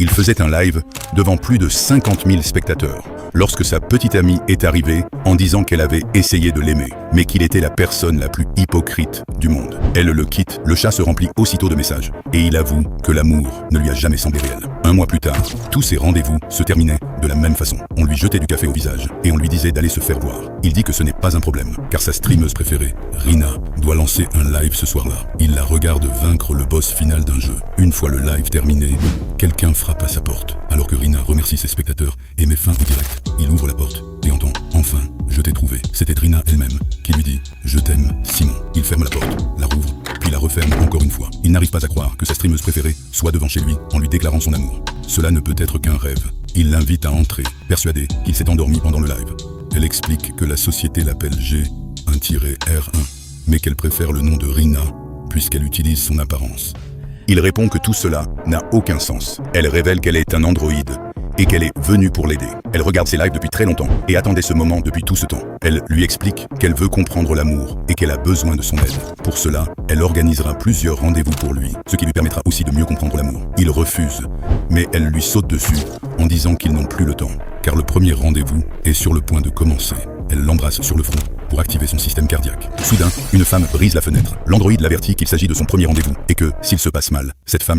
Il faisait un live devant plus de 50 000 spectateurs lorsque sa petite amie est arrivée en disant qu'elle avait essayé de l'aimer, mais qu'il était la personne la plus hypocrite du monde. Elle le quitte, le chat se remplit aussitôt de messages et il avoue que l'amour ne lui a jamais semblé réel. Un mois plus tard, tous ses rendez-vous se terminaient de la même façon. On lui jetait du café au visage et on lui disait d'aller se faire voir. Il dit que ce n'est pas un problème, car sa streameuse préférée, Rina, doit lancer un live ce soir-là. Il la regarde vaincre le boss final d'un jeu. Une fois le live terminé, quelqu'un frappe à sa porte. Alors que Rina remercie ses spectateurs et met fin au direct, il ouvre la porte et entend « Enfin, je t'ai trouvé ». C'était Rina elle-même qui lui dit « Je t'aime, Simon ». Il ferme la porte, la rouvre, puis la referme encore une fois. Il n'arrive pas à croire que sa streameuse préférée soit devant chez lui en lui déclarant son amour. Cela ne peut être qu'un rêve. Il l'invite à entrer, persuadé qu'il s'est endormi pendant le live. Elle explique que la société l'appelle G1-R1, mais qu'elle préfère le nom de Rina puisqu'elle utilise son apparence. Il répond que tout cela n'a aucun sens. Elle révèle qu'elle est un androïde et qu'elle est venue pour l'aider. Elle regarde ses lives depuis très longtemps et attendait ce moment depuis tout ce temps. Elle lui explique qu'elle veut comprendre l'amour et qu'elle a besoin de son aide. Pour cela, elle organisera plusieurs rendez-vous pour lui, ce qui lui permettra aussi de mieux comprendre l'amour. Il refuse, mais elle lui saute dessus en disant qu'ils n'ont plus le temps, car le premier rendez-vous est sur le point de commencer. Elle l'embrasse sur le front pour activer son système cardiaque. Soudain, une femme brise la fenêtre. L'androïde l'avertit qu'il s'agit de son premier rendez-vous et que, s'il se passe mal, cette femme le